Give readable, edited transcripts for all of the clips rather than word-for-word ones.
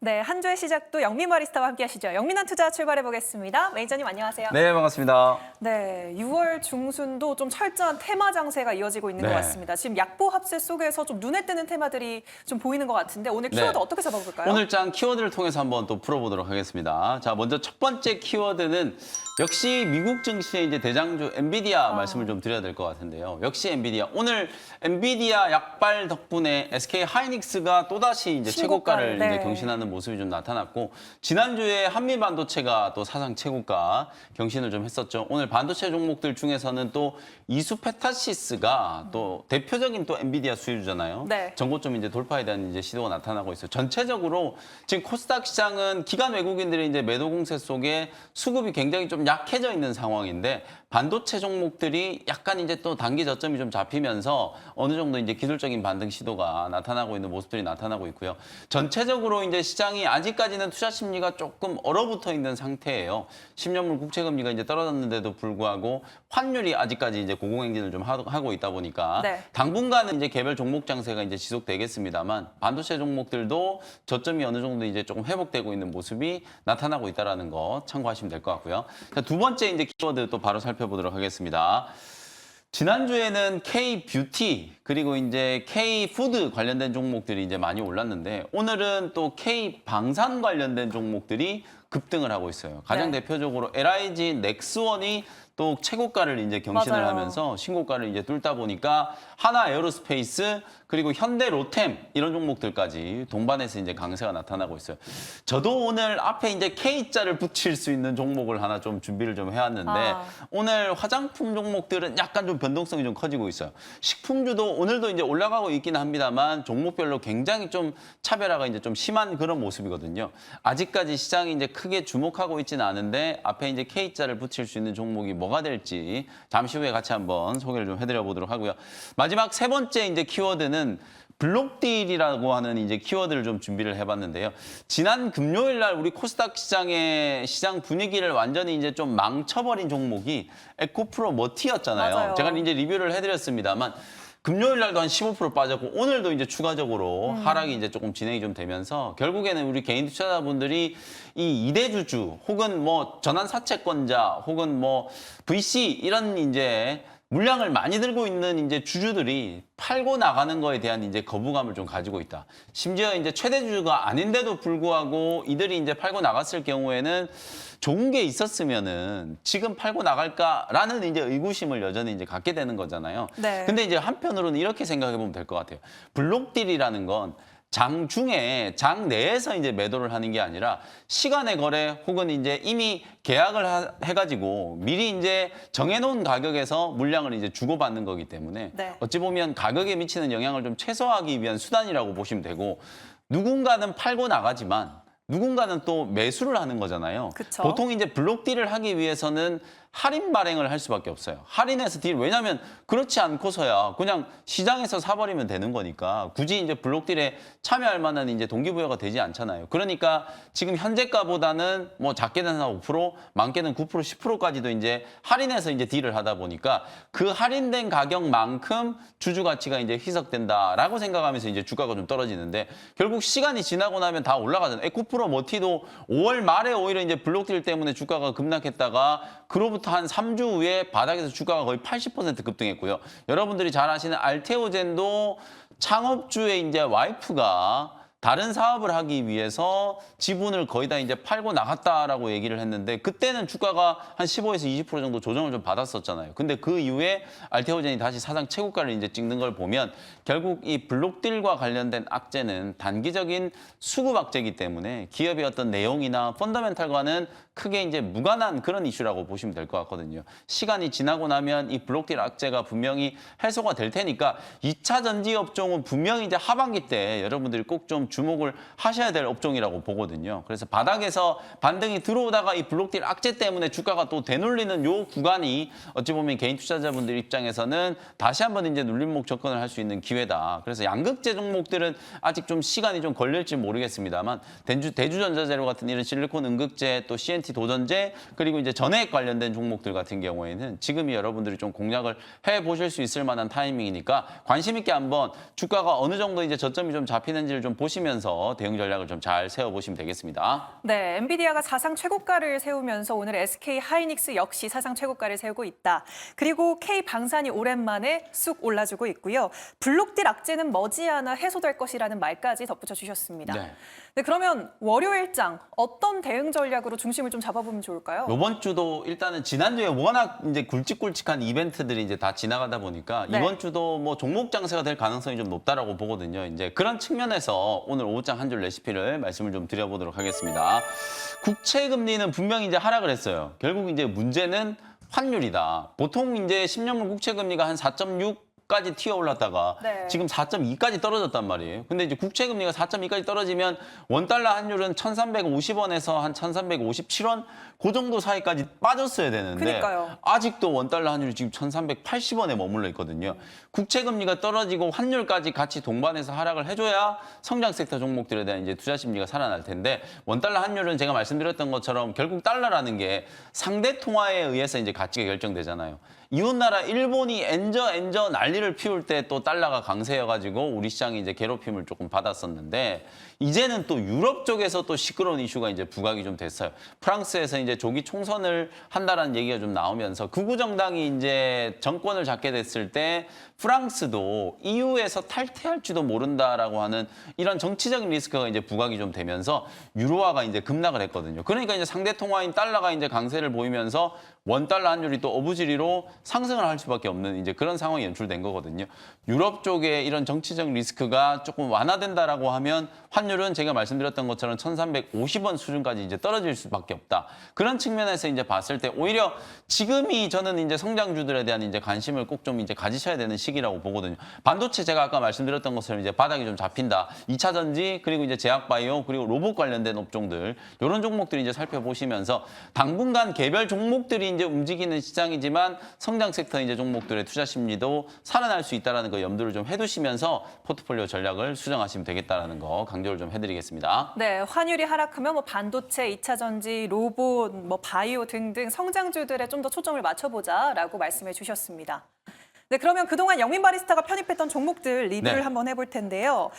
네, 한 주의 시작도 영민 바리스타와 함께 하시죠. 영민한 투자 출발해 보겠습니다. 매니저님 안녕하세요. 네, 반갑습니다. 네, 6월 중순도 좀 철저한 테마 장세가 이어지고 있는 것 같습니다. 지금 약보 합세 속에서 좀 눈에 띄는 테마들이 좀 보이는 것 같은데 오늘 키워드 어떻게 잡아볼까요? 오늘 장 키워드를 통해서 한번 또 풀어보도록 하겠습니다. 자, 먼저 첫 번째 키워드는 역시 미국 증시의 이제 대장주 엔비디아 말씀을 좀 드려야 될 것 같은데요. 역시 엔비디아. 오늘 엔비디아 약발 덕분에 SK 하이닉스가 또다시 이제 최고가를 이제 경신하는 모습이 좀 나타났고, 지난주에 한미 반도체가 또 사상 최고가 경신을 좀 했었죠. 오늘 반도체 종목들 중에서는 또 이수페타시스가 또 대표적인 또 엔비디아 수혜주잖아요. 전고점 이제 돌파에 대한 이제 시도가 나타나고 있어요. 전체적으로 지금 코스닥 시장은 기관 외국인들의 이제 매도 공세 속에 수급이 굉장히 좀 약해져 있는 상황인데, 반도체 종목들이 약간 이제 또 단기 저점이 좀 잡히면서 어느 정도 이제 기술적인 반등 시도가 나타나고 있는 모습들이 나타나고 있고요. 전체적으로 이제 시장이 아직까지는 투자 심리가 조금 얼어붙어 있는 상태예요. 10년물 국채금리가 이제 떨어졌는데도 불구하고 환율이 아직까지 이제 고공행진을 좀 하고 있다 보니까 당분간은 이제 개별 종목 장세가 이제 지속되겠습니다만, 반도체 종목들도 저점이 어느 정도 이제 조금 회복되고 있는 모습이 나타나고 있다라는 거 참고하시면 될 것 같고요. 자, 두 번째 이제 키워드 또 바로 살펴보도록 하겠습니다. 지난주에는 K-뷰티 그리고 이제 K-푸드 관련된 종목들이 이제 많이 올랐는데, 오늘은 또 K-방산 관련된 종목들이 급등을 하고 있어요. 가장 대표적으로 LIG 넥스원이 또 최고가를 이제 경신을 하면서 신고가를 이제 뚫다 보니까 하나 에어로스페이스 그리고 현대 로템 이런 종목들까지 동반해서 이제 강세가 나타나고 있어요. 저도 오늘 앞에 이제 K자를 붙일 수 있는 종목을 하나 좀 준비를 좀 해왔는데 오늘 화장품 종목들은 약간 좀 변동성이 좀 커지고 있어요. 식품주도 오늘도 이제 올라가고 있긴 합니다만 종목별로 굉장히 좀 차별화가 이제 좀 심한 그런 모습이거든요. 아직까지 시장이 이제 크게 주목하고 있지는 않은데 앞에 이제 K자를 붙일 수 있는 종목이 뭐가 될지 잠시 후에 같이 한번 소개를 좀 해드려 보도록 하고요. 마지막 세 번째 이제 키워드는 블록딜이라고 하는 이제 키워드를 좀 준비를 해봤는데요. 지난 금요일 날 우리 코스닥 시장의 시장 분위기를 완전히 이제 좀 망쳐버린 종목이 에코프로 머티였잖아요. 제가 이제 리뷰를 해드렸습니다만, 금요일 날도 한 15% 빠졌고 오늘도 이제 추가적으로 하락이 이제 조금 진행이 좀 되면서 결국에는 우리 개인 투자자분들이 이 이대주주 혹은 뭐 전환 사채권자 혹은 뭐 VC 이런 이제 물량을 많이 들고 있는 이제 주주들이 팔고 나가는 거에 대한 이제 거부감을 좀 가지고 있다. 심지어 이제 최대 주주가 아닌데도 불구하고 이들이 이제 팔고 나갔을 경우에는 좋은 게 있었으면은 지금 팔고 나갈까라는 이제 의구심을 여전히 이제 갖게 되는 거잖아요. 근데 이제 한편으로는 이렇게 생각해 보면 될 것 같아요. 블록딜이라는 건 장 중에 장 내에서 이제 매도를 하는 게 아니라 시간의 거래 혹은 이제 이미 계약을 해가지고 미리 이제 정해놓은 가격에서 물량을 이제 주고받는 거기 때문에 어찌 보면 가격에 미치는 영향을 좀 최소화하기 위한 수단이라고 보시면 되고, 누군가는 팔고 나가지만 누군가는 또 매수를 하는 거잖아요. 보통 이제 블록딜을 하기 위해서는 할인 발행을 할 수밖에 없어요. 할인해서 딜. 왜냐하면 그렇지 않고서야 그냥 시장에서 사버리면 되는 거니까 굳이 이제 블록딜에 참여할 만한 이제 동기부여가 되지 않잖아요. 그러니까 지금 현재가보다는 뭐 작게는 한 5%, 많게는 9%, 10%까지도 이제 할인해서 이제 딜을 하다 보니까 그 할인된 가격만큼 주주 가치가 이제 희석된다라고 생각하면서 이제 주가가 좀 떨어지는데, 결국 시간이 지나고 나면 다 올라가잖아요. 에코프로 머티도 5월 말에 오히려 이제 블록딜 때문에 주가가 급락했다가 그로부터 한 3주 후에 바닥에서 주가가 거의 80% 급등했고요. 여러분들이 잘 아시는 알테오젠도 창업주의 이제 와이프가 다른 사업을 하기 위해서 지분을 거의 다 이제 팔고 나갔다라고 얘기를 했는데, 그때는 주가가 한 15에서 20% 정도 조정을 좀 받았었잖아요. 근데 그 이후에 알테오젠이 다시 사상 최고가를 이제 찍는 걸 보면 결국 이 블록딜과 관련된 악재는 단기적인 수급 악재이기 때문에 기업의 어떤 내용이나 펀더멘탈과는 크게 이제 무관한 그런 이슈라고 보시면 될 것 같거든요. 시간이 지나고 나면 이 블록딜 악재가 분명히 해소가 될 테니까 2차 전지 업종은 분명히 이제 하반기 때 여러분들이 꼭 좀 주목을 하셔야 될 업종이라고 보거든요. 그래서 바닥에서 반등이 들어오다가 이 블록딜 악재 때문에 주가가 또 되눌리는 요 구간이 어찌 보면 개인 투자자분들 입장에서는 다시 한번 이제 눌림목 접근을 할 수 있는 기회다. 그래서 양극재 종목들은 아직 좀 시간이 좀 걸릴지 모르겠습니다만 대주전자재료 같은 이런 실리콘 음극재 또 CNT TNT 도전제 그리고 이제 전액 관련된 종목들 같은 경우에는 지금이 여러분들이 좀 공략을 해 보실 수 있을 만한 타이밍이니까 관심 있게 한번 주가가 어느 정도 이제 저점이 좀 잡히는지를 좀 보시면서 대응 전략을 좀 잘 세워 보시면 되겠습니다. 네, 엔비디아가 사상 최고가를 세우면서 오늘 SK 하이닉스 역시 사상 최고가를 세우고 있다. 그리고 K 방산이 오랜만에 쑥 올라주고 있고요. 블록딜 악재는 머지않아 해소될 것이라는 말까지 덧붙여 주셨습니다. 네. 네, 그러면 월요일장 어떤 대응 전략으로 중심을 좀 잡아보면 좋을까요? 이번 주도 일단은 지난주에 워낙 이제 굵직굵직한 이벤트들이 이제 다 지나가다 보니까 네. 이번 주도 뭐 종목 장세가 될 가능성이 좀 높다라고 보거든요. 이제 그런 측면에서 오늘 오후장 한 줄 레시피를 말씀을 좀 드려보도록 하겠습니다. 국채 금리는 분명히 이제 하락을 했어요. 결국 이제 문제는 환율이다. 보통 이제 10년물 국채 금리가 한 4.6까지 튀어 올랐다가 네. 지금 4.2까지 떨어졌단 말이에요. 근데 이제 국채 금리가 4.2까지 떨어지면 원달러 환율은 1,350원에서 한 1,357원 그 정도 사이까지 빠졌어야 되는데 그러니까요. 아직도 원달러 환율이 지금 1,380원에 머물러 있거든요. 국채 금리가 떨어지고 환율까지 같이 동반해서 하락을 해줘야 성장 섹터 종목들에 대한 이제 투자 심리가 살아날 텐데 원달러 환율은 제가 말씀드렸던 것처럼 결국 달러라는 게 상대 통화에 의해서 이제 가치가 결정되잖아요. 이웃나라 일본이 엔저 난리를 피울 때 또 달러가 강세여가지고 우리 시장이 이제 괴롭힘을 조금 받았었는데 이제는 또 유럽 쪽에서 또 시끄러운 이슈가 이제 부각이 좀 됐어요. 프랑스에서 이제 조기 총선을 한다라는 얘기가 좀 나오면서 극우 정당이 이제 정권을 잡게 됐을 때 프랑스도 EU에서 탈퇴할지도 모른다라고 하는 이런 정치적인 리스크가 이제 부각이 좀 되면서 유로화가 이제 급락을 했거든요. 그러니까 이제 상대 통화인 달러가 이제 강세를 보이면서 원달러 환율이 또 어부지리로 상승을 할 수밖에 없는 이제 그런 상황이 연출된 거거든요. 유럽 쪽에 이런 정치적 리스크가 조금 완화된다라고 하면 환율은 제가 말씀드렸던 것처럼 1,350원 수준까지 이제 떨어질 수밖에 없다. 그런 측면에서 이제 봤을 때 오히려 지금이 저는 이제 성장주들에 대한 이제 관심을 꼭 좀 이제 가지셔야 되는 시기라고 보거든요. 반도체 제가 아까 말씀드렸던 것처럼 이제 바닥이 좀 잡힌다. 2차 전지 그리고 이제 제약바이오 그리고 로봇 관련된 업종들 이런 종목들이 이제 살펴보시면서 당분간 개별 종목들이 이제 움직이는 시장이지만 성장 섹터 이제 종목들의 투자 심리도 살아날 수 있다라는 거 염두를 좀 해두시면서 포트폴리오 전략을 수정하시면 되겠다라는 거 강조를 좀 해드리겠습니다. 네, 환율이 하락하면 뭐 반도체, 2차 전지, 로봇, 뭐 바이오 등등 성장주들에 좀 더 초점을 맞춰보자라고 말씀해 주셨습니다. 네, 그러면 그동안 영민 바리스타가 편입했던 종목들 리뷰를 네. 한번 해볼 텐데요.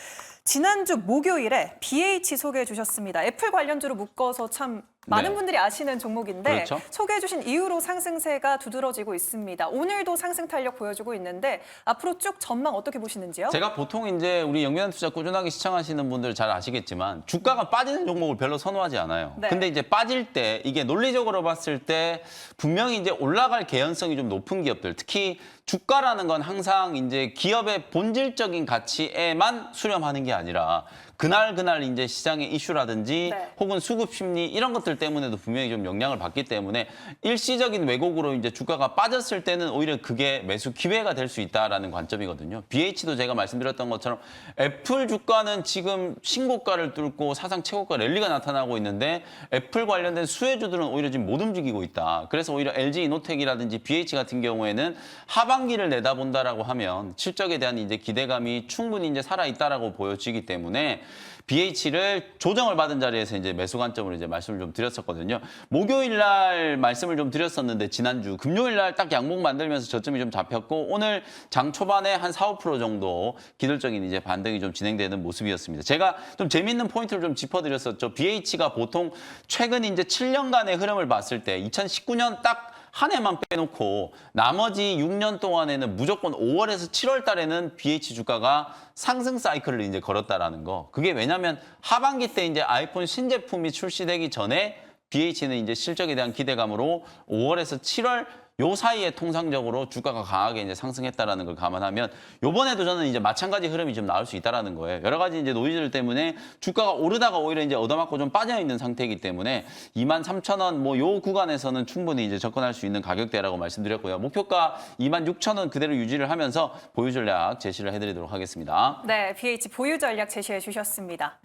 지난주 목요일에 BH 소개해 주셨습니다. 애플 관련주로 묶어서 참 많은 네. 분들이 아시는 종목인데 그렇죠. 소개해 주신 이후로 상승세가 두드러지고 있습니다. 오늘도 상승 탄력 보여주고 있는데 앞으로 쭉 전망 어떻게 보시는지요? 제가 보통 이제 우리 영민한 투자 꾸준하게 시청하시는 분들 잘 아시겠지만 주가가 빠지는 종목을 별로 선호하지 않아요. 네. 근데 이제 빠질 때 이게 논리적으로 봤을 때 분명히 이제 올라갈 개연성이 좀 높은 기업들, 특히 주가라는 건 항상 이제 기업의 본질적인 가치에만 수렴하는 게 아니라 그날 이제 시장의 이슈라든지 네. 혹은 수급 심리 이런 것들 때문에도 분명히 좀 영향을 받기 때문에 일시적인 왜곡으로 이제 주가가 빠졌을 때는 오히려 그게 매수 기회가 될 수 있다라는 관점이거든요. BH도 제가 말씀드렸던 것처럼 애플 주가는 지금 신고가를 뚫고 사상 최고가 랠리가 나타나고 있는데 애플 관련된 수혜주들은 오히려 지금 못 움직이고 있다. 그래서 오히려 LG 이노텍이라든지 BH 같은 경우에는 하반기를 내다본다라고 하면 실적에 대한 이제 기대감이 충분히 이제 살아 있다라고 보여지기 때문에 BH를 조정을 받은 자리에서 이제 매수 관점으로 이제 말씀을 좀 드렸었거든요. 목요일 날 말씀을 좀 드렸었는데 지난주 금요일 날 딱 양봉 만들면서 저점이 좀 잡혔고 오늘 장 초반에 한 4, 5% 정도 기술적인 이제 반등이 좀 진행되는 모습이었습니다. 제가 좀 재밌는 포인트를 좀 짚어드렸었죠. BH가 보통 최근 이제 7년간의 흐름을 봤을 때 2019년 딱 한 해만 빼놓고 나머지 6년 동안에는 무조건 5월에서 7월 달에는 BH 주가가 상승 사이클을 이제 걸었다라는 거. 그게 왜냐면 하반기 때 이제 아이폰 신제품이 출시되기 전에 BH는 이제 실적에 대한 기대감으로 5월에서 7월 요 사이에 통상적으로 주가가 강하게 이제 상승했다라는 걸 감안하면 요번에도 저는 이제 마찬가지 흐름이 좀 나올 수 있다라는 거예요. 여러 가지 이제 노이즈들 때문에 주가가 오르다가 오히려 이제 얻어맞고 좀 빠져 있는 상태이기 때문에 23,000원 뭐 요 구간에서는 충분히 이제 접근할 수 있는 가격대라고 말씀드렸고요. 목표가 26,000원 그대로 유지를 하면서 보유 전략 제시를 해드리도록 하겠습니다. 네, BH 보유 전략 제시해 주셨습니다.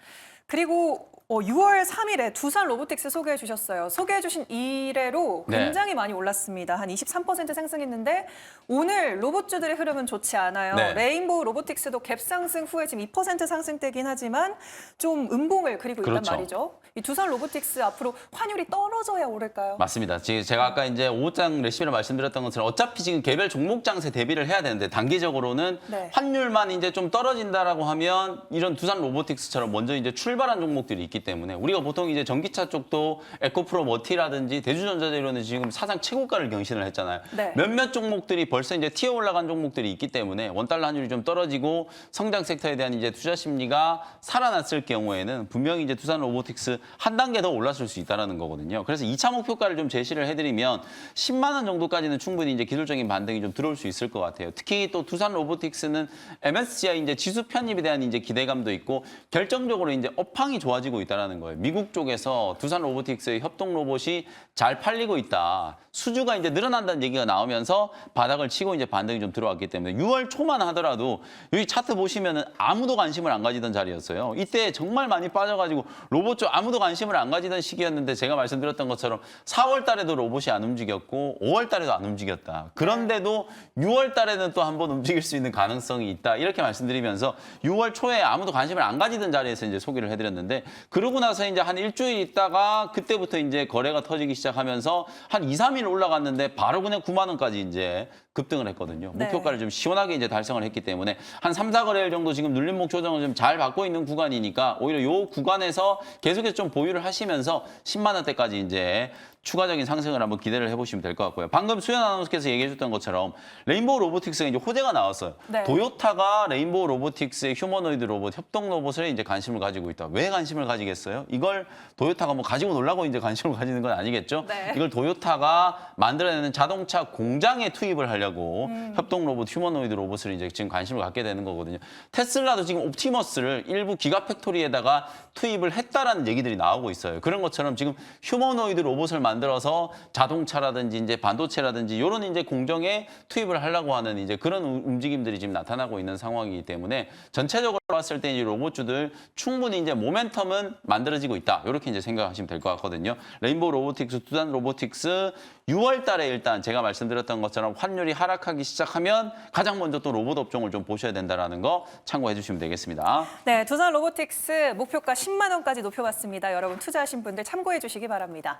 그리고 6월 3일에 두산 로보틱스 소개해 주셨어요. 소개해 주신 이래로 네. 굉장히 많이 올랐습니다. 한 23% 상승했는데 오늘 로봇주들의 흐름은 좋지 않아요. 네. 레인보우 로보틱스도 갭 상승 후에 지금 2% 상승되긴 하지만 좀 음봉을 그리고 있단 그렇죠. 말이죠. 이 두산 로보틱스 앞으로 환율이 떨어져야 오를까요? 맞습니다. 지금 제가 아까 이제 5장 레시피를 말씀드렸던 것처럼 어차피 지금 개별 종목 장세 대비를 해야 되는데 단기적으로는 네. 환율만 이제 좀 떨어진다라고 하면 이런 두산 로보틱스처럼 먼저 이제 출발한 종목들이 있기 때문에 우리가 보통 이제 전기차 쪽도 에코프로 머티라든지 대주전자재료는 지금 사상 최고가를 경신을 했잖아요. 네. 몇몇 종목들이 벌써 이제 튀어 올라간 종목들이 있기 때문에 원달러 환율이 좀 떨어지고 성장 섹터에 대한 이제 투자 심리가 살아났을 경우에는 분명히 이제 두산 로보틱스 한 단계 더 올랐을 수 있다는 거거든요. 그래서 2차 목표가를 좀 제시를 해드리면 10만 원 정도까지는 충분히 이제 기술적인 반등이 좀 들어올 수 있을 것 같아요. 특히 또 두산 로보틱스는 MSCI 이제 지수 편입에 대한 이제 기대감도 있고 결정적으로 이제 업황이 좋아지고 있다는 거예요. 미국 쪽에서 두산 로보틱스의 협동 로봇이 잘 팔리고 있다. 수주가 이제 늘어난다는 얘기가 나오면서 바닥을 치고 이제 반등이 좀 들어왔기 때문에 6월 초만 하더라도 여기 차트 보시면은 아무도 관심을 안 가지던 자리였어요. 이때 정말 많이 빠져가지고 로봇 쪽 아무도 관심을 안 가지던 시기였는데 제가 말씀드렸던 것처럼 4월 달에도 로봇이 안 움직였고 5월 달에도 안 움직였다. 그런데도 6월 달에는 또 한번 움직일 수 있는 가능성이 있다. 이렇게 말씀드리면서 6월 초에 아무도 관심을 안 가지던 자리에서 이제 소개를 해드렸는데 그러고 나서 이제 한 일주일 있다가 그때부터 이제 거래가 터지기 시작하면서 한 2, 3일 올라갔는데 바로 그냥 9만 원까지 이제 급등을 했거든요. 네. 목표가를 좀 시원하게 이제 달성을 했기 때문에 한 3, 4거래일 정도 지금 눌림목 조정을 좀 잘 받고 있는 구간이니까 오히려 이 구간에서 계속해서 좀 보유를 하시면서 10만 원대까지 이제 추가적인 상승을 한번 기대를 해보시면 될 것 같고요. 방금 수연 아나운서께서 얘기해줬던 것처럼 레인보우 로보틱스가 이제 호재가 나왔어요. 네. 도요타가 레인보우 로보틱스의 휴머노이드 로봇, 협동 로봇에 이제 관심을 가지고 있다. 왜 관심을 가지겠어요? 이걸 도요타가 뭐 가지고 놀라고 이제 관심을 가지는 건 아니겠죠? 네. 이걸 도요타가 만들어내는 자동차 공장에 투입을 하려고 협동 로봇, 휴머노이드 로봇을 이제 지금 관심을 갖게 되는 거거든요. 테슬라도 지금 옵티머스를 일부 기가 팩토리에다가 투입을 했다라는 얘기들이 나오고 있어요. 그런 것처럼 지금 휴머노이드 로봇을 만들어서 자동차라든지 이제 반도체라든지 이런 이제 공정에 투입을 하려고 하는 이제 그런 움직임들이 지금 나타나고 있는 상황이기 때문에 전체적으로 봤을 때 이 로봇주들 충분히 이제 모멘텀은 만들어지고 있다. 이렇게 이제 생각하시면 될 것 같거든요. 레인보우 로보틱스, 두산 로보틱스 6월 달에 일단 제가 말씀드렸던 것처럼 환율이 하락하기 시작하면 가장 먼저 또 로봇 업종을 좀 보셔야 된다라는 거 참고해 주시면 되겠습니다. 네, 두산 로보틱스 목표가 10만 원까지 높여봤습니다. 여러분 투자하신 분들 참고해 주시기 바랍니다.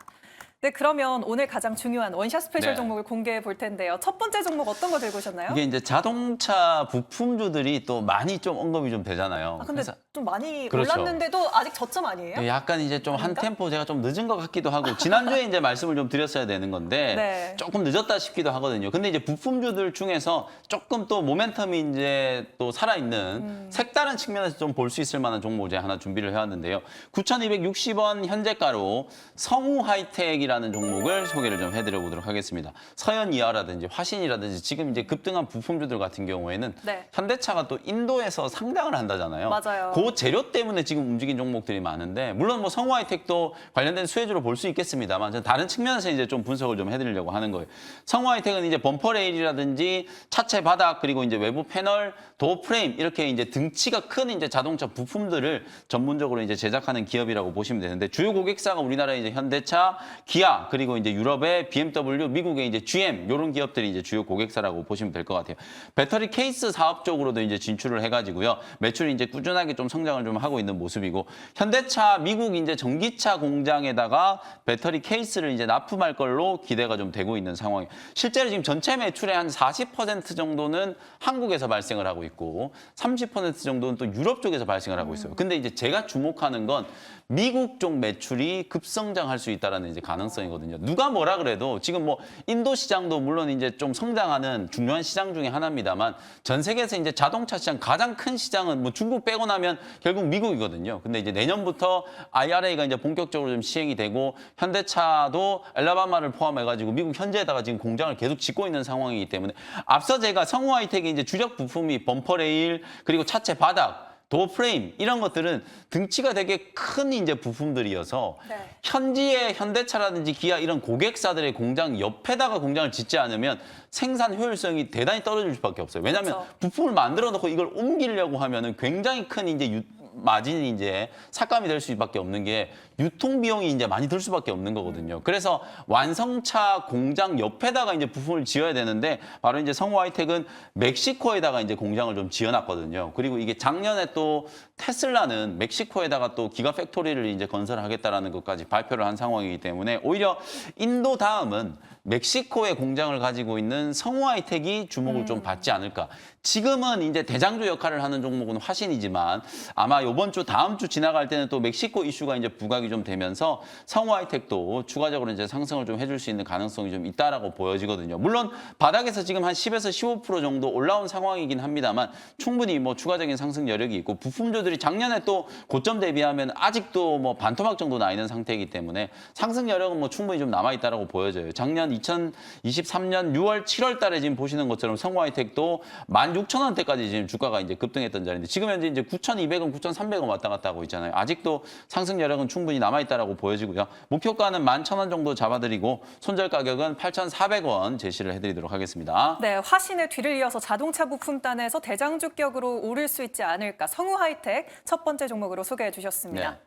네, 그러면 오늘 가장 중요한 원샷 스페셜 네. 종목을 공개해 볼 텐데요. 첫 번째 종목 어떤 거 들고 오셨나요? 이게 이제 자동차 부품주들이 또 많이 좀 언급이 좀 되잖아요. 아, 근데 그래서 좀 많이 그렇죠. 올랐는데도 아직 저점 아니에요? 약간 이제 좀 한 아닌가? 템포 제가 좀 늦은 것 같기도 하고 지난주에 이제 말씀을 좀 드렸어야 되는 건데 네. 조금 늦었다 싶기도 하거든요. 근데 이제 부품주들 중에서 조금 또 모멘텀이 이제 또 살아있는 색다른 측면에서 좀 볼 수 있을 만한 종목 제 하나 준비를 해왔는데요. 9,260원 현재가로 성우 하이텍이라는 종목을 소개를 좀 해드려 보도록 하겠습니다. 서현이하라든지 화신이라든지 지금 이제 급등한 부품주들 같은 경우에는 네. 현대차가 또 인도에서 상장을 한다잖아요. 맞아요. 그 재료 때문에 지금 움직인 종목들이 많은데 물론 뭐 성우 하이텍도 관련된 수혜주로 볼 수 있겠습니다만 저는 다른 측면에서 이제 좀 분석을 좀 해드리려고 하는 거예요. 성우 하이텍은 이제 범퍼 레일이라든지 차체 바닥 그리고 이제 외부 패널, 도어 프레임 이렇게 이제 등치가 큰 이제 자동차 부품들을 전문적으로 이제 제작하는 기업이라고 보시면 되는데 주요 고객사가 우리나라의 이제 현대차, 기아 그리고 이제 유럽의 BMW, 미국의 이제 GM 이런 기업들이 이제 주요 고객사라고 보시면 될 것 같아요. 배터리 케이스 사업 쪽으로도 이제 진출을 해가지고요. 매출이 이제 꾸준하게 좀 성장을 좀 하고 있는 모습이고 현대차 미국 이제 전기차 공장에다가 배터리 케이스를 이제 납품할 걸로 기대가 좀 되고 있는 상황이에요. 실제로 지금 전체 매출의 한 40% 정도는 한국에서 발생을 하고 있고 30% 정도는 또 유럽 쪽에서 발생을 하고 있어요. 근데 이제 제가 주목하는 건 미국 쪽 매출이 급성장할 수 있다라는 이제 가능성이거든요. 누가 뭐라 그래도 지금 뭐 인도 시장도 물론 이제 좀 성장하는 중요한 시장 중에 하나입니다만 전 세계에서 이제 자동차 시장 가장 큰 시장은 뭐 중국 빼고 나면 결국 미국이거든요. 근데 이제 내년부터 IRA가 이제 본격적으로 좀 시행이 되고 현대차도 엘라바마를 포함해가지고 미국 현지에다가 지금 공장을 계속 짓고 있는 상황이기 때문에 앞서 제가 성우 하이텍의 이제 주력 부품이 범퍼 레일 그리고 차체 바닥 도어 프레임 이런 것들은 등치가 되게 큰 이제 부품들이어서 네. 현지의 현대차라든지 기아 이런 고객사들의 공장 옆에다가 공장을 짓지 않으면 생산 효율성이 대단히 떨어질 수밖에 없어요. 왜냐하면 그렇죠. 부품을 만들어 놓고 이걸 옮기려고 하면은 굉장히 큰 이제 마진이 이제 삭감이 될 수밖에 없는 게 유통 비용이 이제 많이 들 수밖에 없는 거거든요. 그래서 완성차 공장 옆에다가 이제 부품을 지어야 되는데 바로 이제 성우 하이텍은 멕시코에다가 이제 공장을 좀 지어놨거든요. 그리고 이게 작년에 또 테슬라는 멕시코에다가 또 기가 팩토리를 이제 건설하겠다라는 것까지 발표를 한 상황이기 때문에 오히려 인도 다음은 멕시코의 공장을 가지고 있는 성우 하이텍이 주목을 좀 받지 않을까. 지금은 이제 대장주 역할을 하는 종목은 화신이지만 아마 이번 주 다음 주 지나갈 때는 또 멕시코 이슈가 이제 부각이 좀 되면서 성우 하이텍도 추가적으로 이제 상승을 좀 해줄 수 있는 가능성이 좀 있다라고 보여지거든요. 물론 바닥에서 지금 한 10에서 15% 정도 올라온 상황이긴 합니다만 충분히 뭐 추가적인 상승 여력이 있고 부품주들이 작년에 또 고점 대비하면 아직도 뭐 반토막 정도 나 있는 상태이기 때문에 상승 여력은 뭐 충분히 좀 남아 있다라고 보여져요. 작년 2023년 6월, 7월 달에 지금 보시는 것처럼 성우 하이텍도 16,000원대까지 지금 주가가 이제 급등했던 자리인데 지금 현재 이제 9,200원, 9,300원 왔다 갔다 하고 있잖아요. 아직도 상승 여력은 충분히 남아 있다라고 보여지고요. 목표가는 11,000원 정도 잡아드리고 손절 가격은 8,400원 제시를 해드리도록 하겠습니다. 네, 화신의 뒤를 이어서 자동차 부품단에서 대장주격으로 오를 수 있지 않을까. 성우 하이텍 첫 번째 종목으로 소개해 주셨습니다.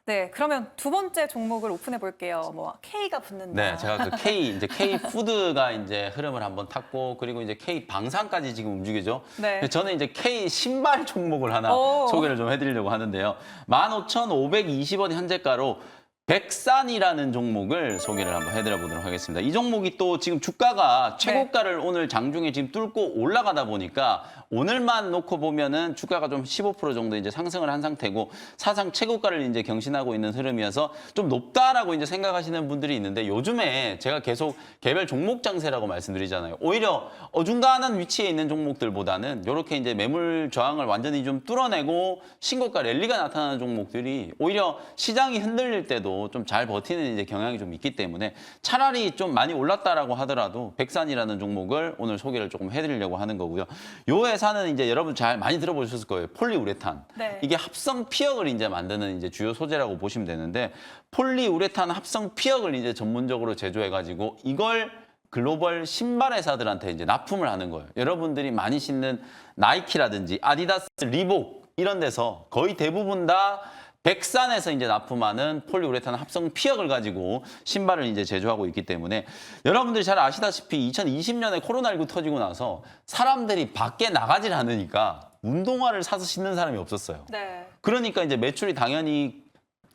네, 그러면 두 번째 종목을 오픈해 볼게요. 뭐 K가 붙는다. 네, 제가 그 K 푸드가 이제 흐름을 한번 탔고 그리고 이제 K 방산까지 지금 움직이죠. 네. 저는 이제 K 신발 종목을 하나 오. 소개를 좀 해드리려고 하는데요. 15,520원 현재가로 백산이라는 종목을 소개를 한번 해드려 보도록 하겠습니다. 이 종목이 또 지금 주가가 최고가를 오늘 장중에 지금 뚫고 올라가다 보니까 오늘만 놓고 보면은 주가가 좀 15% 정도 이제 상승을 한 상태고 사상 최고가를 이제 경신하고 있는 흐름이어서 좀 높다라고 이제 생각하시는 분들이 있는데 요즘에 제가 계속 개별 종목 장세라고 말씀드리잖아요. 오히려 어중간한 위치에 있는 종목들보다는 이렇게 이제 매물 저항을 완전히 좀 뚫어내고 신고가 랠리가 나타나는 종목들이 오히려 시장이 흔들릴 때도 좀 잘 버티는 이제 경향이 좀 있기 때문에 차라리 좀 많이 올랐다라고 하더라도 백산이라는 종목을 오늘 소개를 조금 해드리려고 하는 거고요. 요 회사는 이제 여러분 잘 많이 들어보셨을 거예요. 폴리우레탄. 네. 이게 합성 피혁을 이제 만드는 이제 주요 소재라고 보시면 되는데 폴리우레탄 합성 피혁을 이제 전문적으로 제조해가지고 이걸 글로벌 신발 회사들한테 이제 납품을 하는 거예요. 여러분들이 많이 신는 나이키라든지 아디다스, 리복 이런 데서 거의 대부분 다 백산에서 이제 납품하는 폴리우레탄 합성 피혁을 가지고 신발을 이제 제조하고 있기 때문에 여러분들이 잘 아시다시피 2020년에 코로나19 터지고 나서 사람들이 밖에 나가질 않으니까 운동화를 사서 신는 사람이 없었어요. 네. 그러니까 이제 매출이 당연히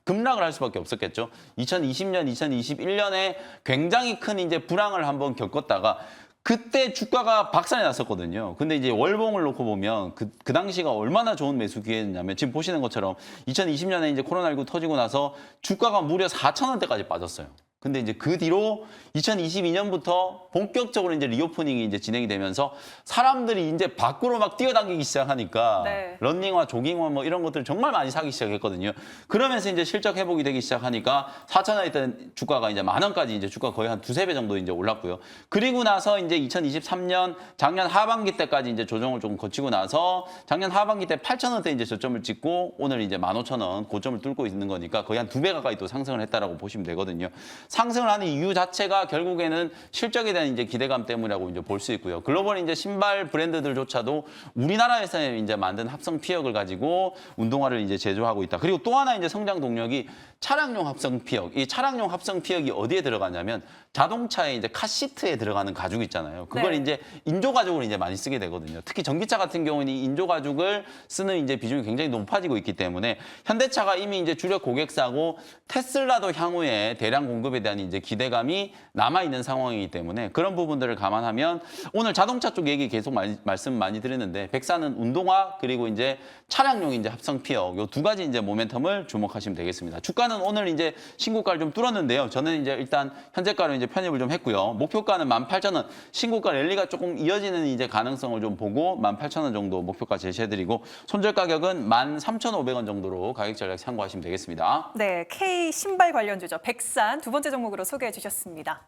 급락을 할 수밖에 없었겠죠. 2020년, 2021년에 굉장히 큰 이제 불황을 한번 겪었다가 그때 주가가 박살이 났었거든요. 근데 이제 월봉을 놓고 보면 그 당시가 얼마나 좋은 매수 기회였냐면 지금 보시는 것처럼 2020년에 이제 코로나19 터지고 나서 주가가 무려 4,000원대까지 빠졌어요. 근데 이제 그 뒤로 2022년부터 본격적으로 이제 리오프닝이 이제 진행이 되면서 사람들이 이제 밖으로 막 뛰어다니기 시작하니까 네. 런닝화, 조깅화 뭐 이런 것들 정말 많이 사기 시작했거든요. 그러면서 이제 실적 회복이 되기 시작하니까 4,000원에 있던 주가가 이제 10,000원까지 이제 주가 거의 한 두세 배 정도 이제 올랐고요. 그리고 나서 이제 2023년 작년 하반기 때까지 이제 조정을 조금 거치고 나서 작년 하반기 때 8,000원대 이제 저점을 찍고 오늘 이제 15,000원 고점을 뚫고 있는 거니까 거의 한 두 배 가까이 또 상승을 했다라고 보시면 되거든요. 상승을 하는 이유 자체가 결국에는 실적에 대한 이제 기대감 때문이라고 이제 볼 수 있고요. 글로벌 이제 신발 브랜드들조차도 우리나라에서 이제 만든 합성 피혁을 가지고 운동화를 이제 제조하고 있다. 그리고 또 하나 이제 성장 동력이 차량용 합성 피혁. 이 차량용 합성 피혁이 어디에 들어가냐면 자동차에 이제 카시트에 들어가는 가죽 있잖아요. 그걸 네. 이제 인조 가죽을 이제 많이 쓰게 되거든요. 특히 전기차 같은 경우는 이 인조 가죽을 쓰는 이제 비중이 굉장히 높아지고 있기 때문에 현대차가 이미 이제 주력 고객사고 테슬라도 향후에 대량 공급에 대한 이제 기대감이 남아 있는 상황이기 때문에 그런 부분들을 감안하면 오늘 자동차 쪽 얘기 계속 말씀 많이 드리는데 백사는 운동화 그리고 이제 차량용 이제 합성 피혁 요 두 가지 이제 모멘텀을 주목하시면 되겠습니다. 주가는 오늘 이제 신고가를 좀 뚫었는데요. 저는 이제 일단 현재가로 이제 편입을 좀 했고요. 목표가는 18,000원. 신고가 랠리가 조금 이어지는 이제 가능성을 좀 보고 18,000원 정도 목표가 제시해드리고 손절 가격은 13,500원 정도로 가격 전략 참고하시면 되겠습니다. 네, K 신발 관련주죠. 백산 두 번째 종목으로 소개해 주셨습니다.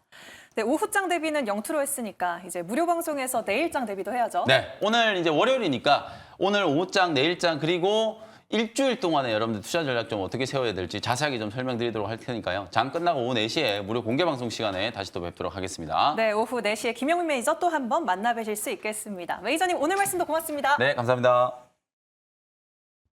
네, 오후장 대비는 영투로 했으니까 이제 무료 방송에서 내일장 대비도 해야죠. 네, 오늘 이제 월요일이니까 오늘 오후장, 내일장 그리고 일주일 동안에 여러분들 투자 전략 좀 어떻게 세워야 될지 자세하게 좀 설명드리도록 할 테니까요. 장 끝나고 오후 4시에 무료 공개 방송 시간에 다시 또 뵙도록 하겠습니다. 네, 오후 4시에 김영민 매니저 또 한 번 만나 뵈실 수 있겠습니다. 매니저님 오늘 말씀도 고맙습니다. 네, 감사합니다.